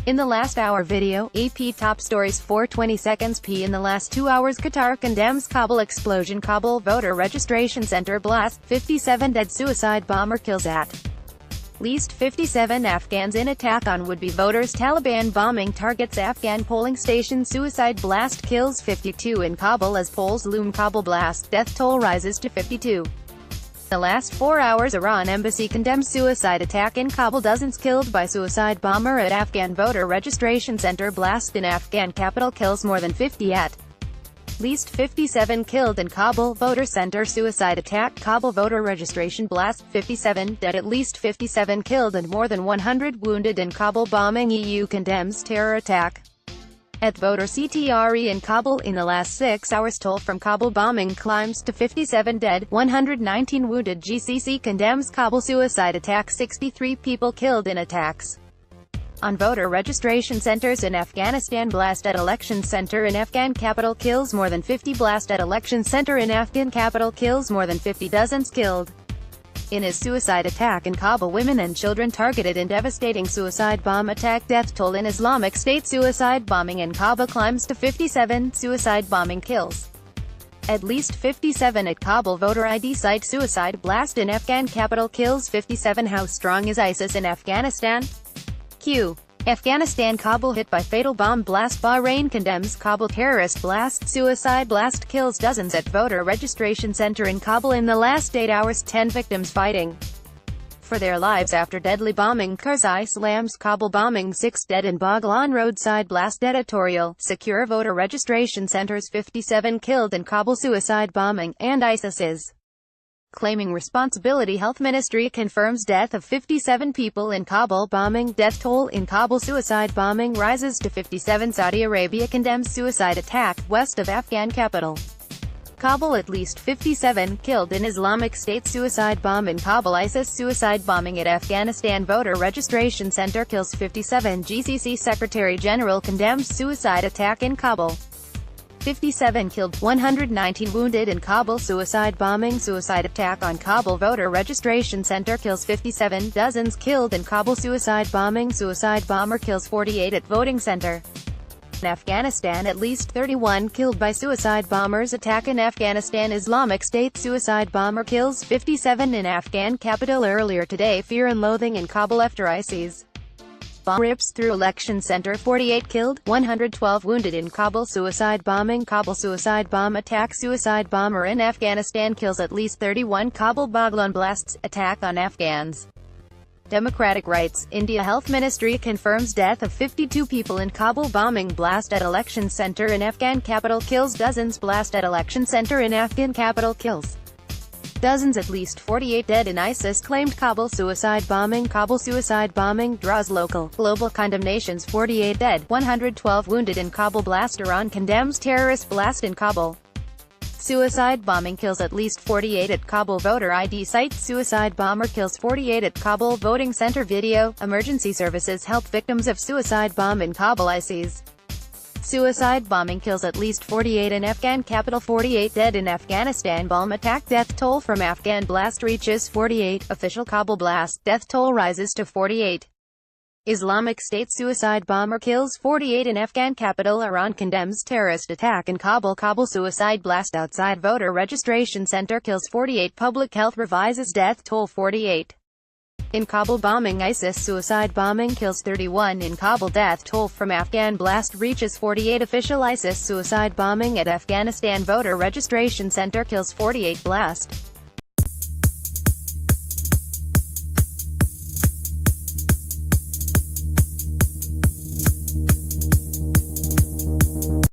In the last hour video, AP Top Stories 4:20 seconds P. In the last 2 hours, Qatar condemns Kabul explosion. Kabul voter registration center blast, 57 dead. Suicide bomber kills at least 57 Afghans in attack on would-be voters. Taliban bombing targets Afghan polling station. Suicide blast kills 52 in Kabul as polls loom. Kabul blast, death toll rises to 52. In the last 4 hours, Iran embassy condemns suicide attack in Kabul. Dozens killed by suicide bomber at Afghan voter registration center. Blast in Afghan capital kills more than 50 at least 57 killed in Kabul voter center. Suicide attack, Kabul voter registration blast, 57 dead, at least 57 killed and more than 100 wounded in Kabul bombing. EU condemns terror attack at voter CTRE in Kabul. In the last 6 hours, toll from Kabul bombing climbs to 57 dead, 119 wounded. GCC condemns Kabul suicide attack, 63 people killed in attacks on voter registration centers in Afghanistan. Blast at election center in Afghan capital kills more than 50. Blast at election center in Afghan capital kills more than 50. Dozens killed in his suicide attack in Kabul. Women and children targeted in devastating suicide bomb attack. Death toll in Islamic State suicide bombing in Kabul climbs to 57. Suicide bombing kills at least 57 at Kabul voter ID site. Suicide blast in Afghan capital kills 57. How strong is ISIS in Afghanistan? Afghanistan. Kabul hit by fatal bomb blast. Bahrain condemns Kabul terrorist blast. Suicide blast kills dozens at voter registration center in Kabul. In the last 8 hours, 10 victims fighting for their lives after deadly bombing. Karzai slams Kabul bombing, 6 dead in Baghlan roadside blast. Editorial, secure voter registration centers, 57 killed in Kabul suicide bombing, and ISIS is claiming responsibility. Health Ministry confirms death of 57 people in Kabul bombing. Death toll in Kabul suicide bombing rises to 57. Saudi Arabia condemns suicide attack west of Afghan capital Kabul. At least 57 killed in Islamic State suicide bomb in Kabul. ISIS suicide bombing at Afghanistan voter registration center kills 57. GCC Secretary General condemns suicide attack in Kabul. 57 killed, 119 wounded in Kabul suicide bombing. Suicide attack on Kabul voter registration center kills 57. Dozens killed in Kabul suicide bombing. Suicide bomber kills 48 at voting center. In Afghanistan, at least 31 killed by suicide bombers attack in Afghanistan. Islamic State suicide bomber kills 57 in Afghan capital. Earlier today, fear and loathing in Kabul after ISIS bomb rips through election center. 48 killed, 112 wounded in Kabul suicide bombing. Kabul suicide bomb attack. Suicide bomber in Afghanistan kills at least 31. Kabul Baghlan blasts, attack on Afghans. Democratic rights. India Health Ministry confirms death of 52 people in Kabul bombing. Blast at election center in Afghan capital kills dozens. Blast at election center in Afghan capital kills dozens, at least 48 dead in ISIS claimed Kabul suicide bombing. Kabul suicide bombing draws local, global condemnations. 48 dead, 112 wounded in Kabul blast. Iran condemns terrorist blast in Kabul. Suicide bombing kills at least 48 at Kabul voter ID site. Suicide bomber kills 48 at Kabul voting center. Video, emergency services help victims of suicide bomb in Kabul. ISIS suicide bombing kills at least 48 in Afghan capital. 48 dead in Afghanistan bomb attack. Death toll from Afghan blast reaches 48. Official Kabul blast, death toll rises to 48. Islamic State suicide bomber kills 48 in Afghan capital. Iran condemns terrorist attack in Kabul. Kabul suicide blast outside voter registration center kills 48. Public health revises death toll. 48 in Kabul bombing. ISIS suicide bombing kills 31 in Kabul. Death toll from Afghan blast reaches 48. Official ISIS suicide bombing at Afghanistan voter registration center kills 48. Blast